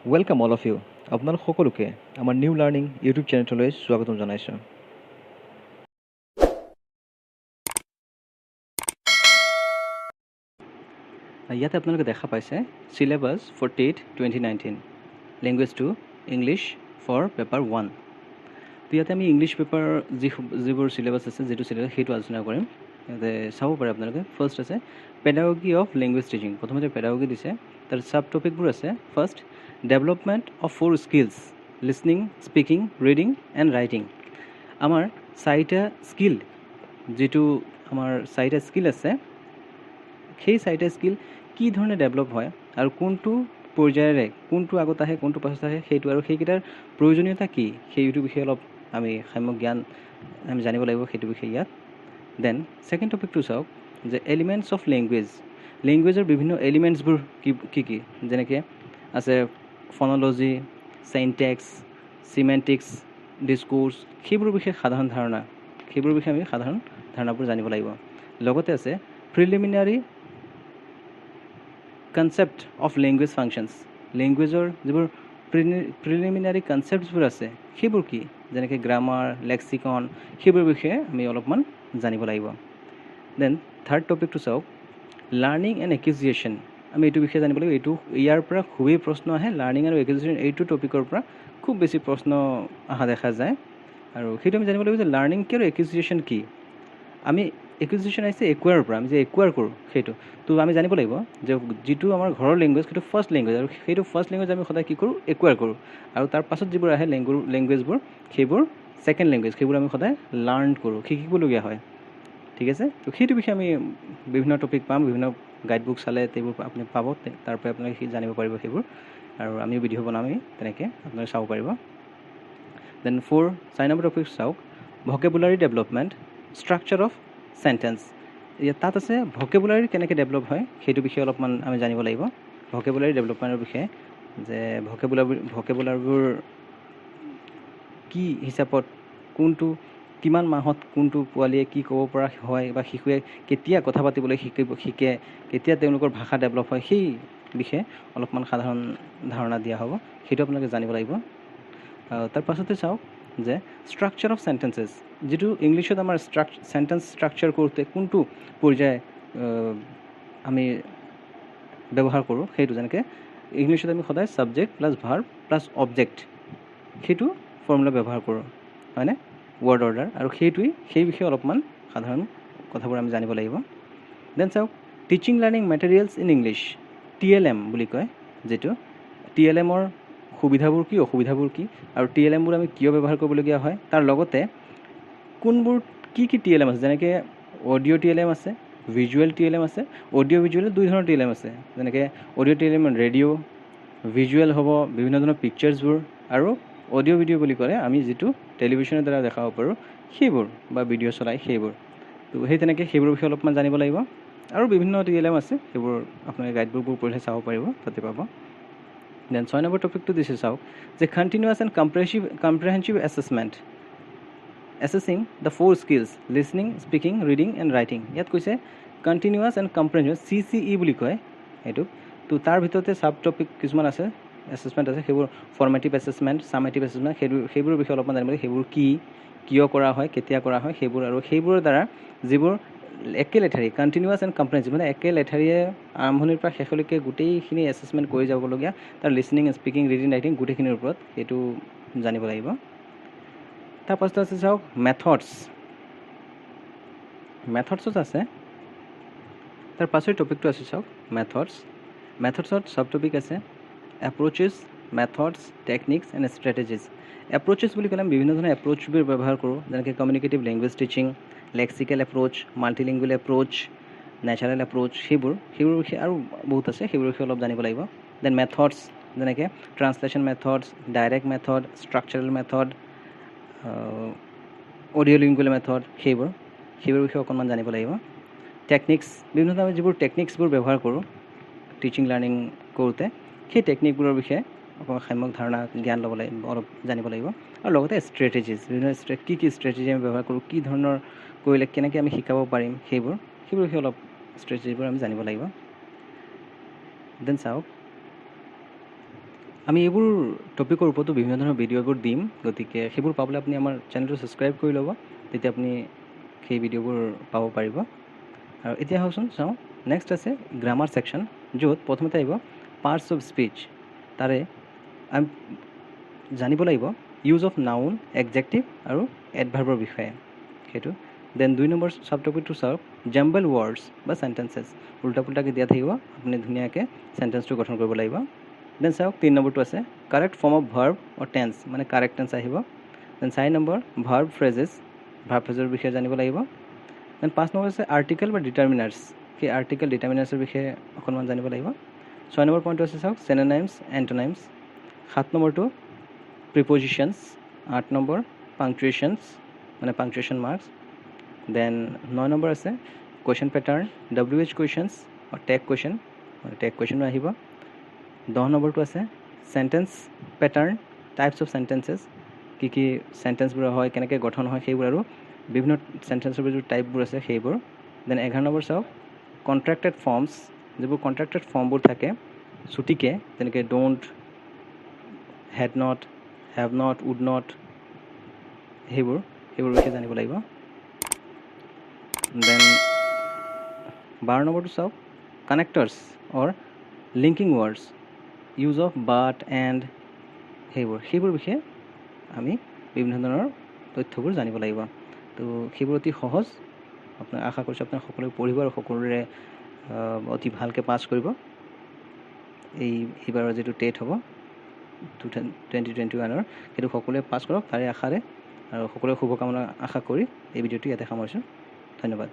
Welcome all of U আপোনালোক সকলোকে আমাৰ নিউ লাৰ্ণিং ইউটিউব চেনেললৈ স্বাগতম জনাইছোঁ। ইয়াতে আপোনালোকে দেখা পাইছে syllabus 48/2019 language 2 English for paper 1। তো ইয়াতে আমি ইংলিছ পেপাৰ যিবোৰ চিলেবাছ আছে যিটো চিলেবাছ সেইটো আলোচনা কৰিম। ইয়াতে চাব পাৰে আপোনালোকে। ফাৰ্ষ্ট আছে পেডাগগি অফ লেংগুৱেজ টিচিং। প্ৰথমতে পেডাগগি দিছে, তাৰ চাব টপিকবোৰ আছে। First development of 4 skills listening, speaking, reading and writing. আমাৰ 4টা স্কিল, যিটো আমাৰ 4টা স্কিল আছে, সেই 4টা স্কিল কি ধৰণে ডেভেলপ হয় আৰু কোনটো পৰ্যায়েৰে কোনটো আগত আহে কোনটো পাছত আহে সেইটো, আৰু সেইকেইটাৰ প্ৰয়োজনীয়তা কি সেইটো বিষয়ে অলপ আমি সাম্যক জ্ঞান আমি জানিব লাগিব সেইটো বিষয়ে ইয়াত। দেন ছেকেণ্ড টপিকটো চাওক যে এলিমেণ্টছ অফ লেংগুৱেজ। লেংগুৱেজৰ বিভিন্ন এলিমেণ্টছবোৰ কি কি যেনেকৈ আছে ফন'লজি, চেইনটেক্স, চিমেণ্টিক্স, ডিছকোৰ্ছ, সেইবোৰৰ বিষয়ে সাধাৰণ ধাৰণা, সেইবোৰৰ বিষয়ে আমি সাধাৰণ ধাৰণাবোৰ জানিব লাগিব। লগতে আছে preliminary concept of language functions. লেংগুৱেজৰ যিবোৰ প্ৰিলিমিনাৰী কনচেপ্টছবোৰ আছে সেইবোৰ কি, যেনেকৈ গ্ৰামাৰ, লেক্সিকন, সেইবোৰৰ বিষয়ে আমি অলপমান জানিব লাগিব। দেন থাৰ্ড টপিকটো চাওক লাৰ্ণিং এণ্ড একুইজিশ্যন। আমি এইটো বিষয়ে জানিব লাগিব। ইয়াৰ পৰা খুবেই প্ৰশ্ন আহে। লাৰ্ণিং আৰু একুইজিশ্যন এইটো টপিকৰ পৰা খুব বেছি প্ৰশ্ন অহা দেখা যায়, আৰু সেইটো আমি জানিব লাগিব যে লাৰ্ণিং কি আৰু একুইজিশ্যন কি। আমি একুইজিশ্যন আহিছে একুৱাৰৰ পৰা, আমি যে একুৱাৰ কৰোঁ সেইটো। তো আমি জানিব লাগিব যে যিটো আমাৰ ঘৰৰ লেংগুৱেজ সেইটো ফাৰ্ষ্ট লেংগুৱেজ, আৰু সেইটো ফাৰ্ষ্ট লেংগুৱেজ আমি সদায় কি কৰোঁ, একুৱাৰ কৰোঁ। আৰু তাৰ পাছত যিবোৰ আহে লেংগুৱেজবোৰ সেইবোৰ ছেকেণ্ড লেংগুৱেজ, সেইবোৰ আমি সদায় লাৰ্ণ কৰোঁ, শিকিবলগীয়া হয়। ঠিক আছে। তো সেইটো বিষয়ে আমি বিভিন্ন টপিক পাম, বিভিন্ন গাইডবুক চালে সেইবোৰ আপুনি পাব, তাৰ পৰা আপোনালোকে জানিব পাৰিব সেইবোৰ, আৰু আমিও ভিডিঅ' বনামেই তেনেকৈ আপোনালোকে চাব পাৰিব। দেন 4 নম্বৰ টপিক চাওক ভকেবুলাৰী ডেভেলপমেণ্ট, ষ্ট্ৰাকচাৰ অফ চেণ্টেন্স। তাত আছে ভকেবুলাৰী কেনেকৈ ডেভেলপ হয় সেইটো বিষয়ে অলপমান আমি জানিব লাগিব। ভকেবুলাৰী ডেভেলপমেণ্টৰ বিষয়ে যে ভকেবুলাৰবোৰ কি হিচাপত, কোনটো কিমান মাহত কোনটো পোৱালীয়ে কি ক'ব পৰা হয়, বা শিশুৱে কেতিয়া কথা পাতিবলৈ শিকে, কেতিয়া তেওঁলোকৰ ভাষা ডেভেলপ হয়, সেই বিষয়ে অলপমান সাধাৰণ ধাৰণা দিয়া হ'ব, সেইটো আপোনালোকে জানিব লাগিব। তাৰ পাছতে চাওক যে ষ্ট্ৰাকচাৰ অফ চেণ্টেন্সেছ, যিটো ইংলিছত আমাৰ চেণ্টেন্স ষ্ট্ৰাকচাৰ কৰোঁতে কোনটো পৰ্যায় আমি ব্যৱহাৰ কৰোঁ সেইটো। যেনেকৈ ইংলিছত আমি সদায় subject plus verb plus object সেইটো ফৰ্মুলা ব্যৱহাৰ কৰোঁ, হয়নে, ৱৰ্ড অৰ্ডাৰ, আৰু সেই বিষয়ে অলপমান সাধাৰণ কথাবোৰ আমি জানিব লাগিব। দেন চাওক teaching learning materials in English, TLM বুলি কয়, যিটো TLMৰ সুবিধাবোৰ কি, অসুবিধাবোৰ কি, আৰু TLMবোৰ আমি কিয় ব্যৱহাৰ কৰিবলগীয়া হয়, তাৰ লগতে কোনবোৰ কি TLM আছে, যেনেকৈ অডিঅ' TLM আছে, ভিজুৱেল TLM আছে। অডিঅ' ভিজুৱেল 2 ধৰণৰ TLM আছে, যেনেকৈ অডিঅ' TLM ৰেডিঅ', ভিজুৱেল হ'ব বিভিন্ন ধৰণৰ পিকচাৰ্ছবোৰ, আৰু অডিঅ' ভিডিঅ' বুলি ক'লে আমি যিটো টেলিভিশ্যনৰ দ্বাৰা দেখাব পাৰোঁ সেইবোৰ, বা ভিডিঅ' চলাই সেইবোৰ। তো সেই তেনেকৈ সেইবোৰৰ বিষয়ে অলপমান জানিব লাগিব, আৰু বিভিন্ন TLM আছে, সেইবোৰ আপোনালোকে গাইডবুকবোৰ পঢ়িলে চাব পাৰিব, তাতে পাব। দেন 6 নম্বৰ টপিকটো দিছে চাওক যে continuous and comprehensive assessment, assessing the 4 skills listening, speaking, reading and writing. ইয়াত কৈছে কণ্টিনিউৱাছ এণ্ড কম্প্ৰেহেনচিভ, CCE বুলি কয় এইটোক। তো তাৰ ভিতৰতে চাব টপিক কিছুমান আছে, এছেছমেণ্ট আছে, সেইবোৰ ফৰ্মেটিভ এছেছমেণ্ট, ছামেটিভ এছেছমেণ্ট, সেইবোৰৰ বিষয়ে অলপমান জানিব লাগিব। সেইবোৰ কি, কিয় কৰা হয়, কেতিয়া কৰা হয়, সেইবোৰ, আৰু সেইবোৰৰ দ্বাৰা যিবোৰ একে লেঠাৰী কণ্টিনিউৱাছ এণ্ড কম্প্ৰেহেনচিভ, মানে একে লেঠাৰীয়ে আৰম্ভণিৰ পৰা শেষলৈকে গোটেইখিনি এছেছমেণ্ট কৰি যাবলগীয়া, তাৰ লিছনিং, স্পিকিং, ৰিডিং, ৰাইটিং গোটেইখিনিৰ ওপৰত সেইটো জানিব লাগিব। তাৰপাছত আছে চাওক মেথডছত আছে, তাৰ পাছৰ টপিকটো আছে চাওক মেথডছত চাব টপিক আছে approaches, methods, techniques and strategies. Approaches বুলি ক'লে আমি বিভিন্ন ধৰণৰ এপ্ৰ'চবোৰ ব্যৱহাৰ কৰোঁ, যেনেকৈ communicative language teaching, lexical approach, multilingual approach, natural approach, সেইবোৰ বিষয়ে আৰু বহুত আছে, সেইবোৰ বিষয়ে অলপ জানিব লাগিব। দেন মেথডছ, যেনেকৈ translation methods, direct method, structural method, audio' lingual method, সেইবোৰ বিষয়ে অকণমান জানিব লাগিব। টেকনিক্স, বিভিন্ন ধৰণৰ যিবোৰ টেকনিক্সবোৰ ব্যৱহাৰ কৰোঁ টিচিং লাৰ্ণিং কৰোঁতে, সেই টেকনিকবোৰৰ বিষয়ে অকণমান সাম্যক ধাৰণা জ্ঞান ল'ব লাগিব, অলপ জানিব লাগিব। আৰু লগতে ষ্ট্ৰেটেজিজ, বিভিন্ন কি ষ্ট্ৰেটেজি আমি ব্যৱহাৰ কৰোঁ, কি ধৰণৰ কৰিলে কেনেকৈ আমি শিকাব পাৰিম, সেইবোৰ বিষয়ে অলপ ষ্ট্ৰেটেজিবোৰ আমি জানিব লাগিব। দেন চাওক আমি এইবোৰ টপিকৰ ওপৰতো বিভিন্ন ধৰণৰ ভিডিঅ'বোৰ দিম, গতিকে সেইবোৰ পাবলৈ আপুনি আমাৰ চেনেলটো ছাবস্ক্ৰাইব কৰি ল'ব, তেতিয়া আপুনি সেই ভিডিঅ'বোৰ পাব পাৰিব। আৰু এতিয়া আহকচোন চাওঁ, নেক্সট আছে গ্ৰামাৰ ছেকশ্যন, য'ত প্ৰথমতে আহিব পাৰ্টছ অফ স্পীচ। তাৰে আমি জানিব লাগিব ইউজ অফ নাউন, এডজেক্টিভ আৰু এডভাৰ্বৰ বিষয়ে সেইটো। দেন 2 নম্বৰ চাব টপিকটো চাওক, জাম্বল ৱৰ্ডছ বা চেণ্টেঞ্চেছ, উল্টা পুল্টাকৈ দিয়া থাকিব, আপুনি ধুনীয়াকৈ চেণ্টেঞ্চটো গঠন কৰিব লাগিব। দেন চাওক 3 নম্বৰটো আছে correct form of verb or tense, মানে কাৰেক্ট টেন্স আহিব। Then 4 number verb phrases, verb ফ্ৰেজৰ বিষয়ে জানিব লাগিব। দেন 5 নম্বৰ আছে আৰ্টিকেল বা ডিটাৰমিনাৰ্ছ, সেই আৰ্টিকেল ডিটাৰমিনাৰ্ছৰ বিষয়ে অকণমান জানিব লাগিব। 6 নম্বৰ পইণ্টটো আছে চাওক চেননাইমছ, এণ্টনাইমছ। 7 নম্বৰটো প্ৰিপজিশ্যনছ। 8 নম্বৰ পাংচুৱেশ্যনছ, মানে পাংচুৱেশ্যন মাৰ্কছ। দেন 9 নম্বৰ আছে কুৱেশ্যন পেটাৰ্ণ, WH কুৱেশ্যনছ আৰু টেগ কুৱেশ্যন, মানে টেগ কুৱেশ্যনো আহিব। 10 নম্বৰটো আছে sentence pattern, types of sentences, কি কি চেণ্টেঞ্চবোৰ হয়, কেনেকৈ গঠন হয় সেইবোৰ, আৰু বিভিন্ন চেণ্টেঞ্চৰ যিবোৰ টাইপবোৰ আছে সেইবোৰ। দেন 11 নম্বৰ চাওক কণ্ট্ৰেক্টেড ফৰ্মছ, যিবোৰ কণ্ট্ৰেক্টেড ফৰ্মবোৰ থাকে চুটিকৈ, যেনেকৈ don't, had not, have not, would not, সেইবোৰ বিষয়ে জানিব লাগিব। দেন 12 নম্বৰটো চাওক connectors or linking words, use of but, and, সেইবোৰ বিষয়ে আমি বিভিন্ন ধৰণৰ তথ্যবোৰ জানিব লাগিব। তো সেইবোৰ অতি সহজ, আপোনাক আশা কৰিছোঁ আপোনাক সকলোৱে পঢ়িব আৰু সকলোৰে অতি ভালকৈ পাছ কৰিব। এইবাৰৰ যিটো টেট হ'ব 2021, সেইটো সকলোৱে পাছ কৰক তাৰে আশাৰে, আৰু সকলোৰে শুভকামনা আশা কৰি এই ভিডিঅ'টো ইয়াতে সামৰিছোঁ। ধন্যবাদ।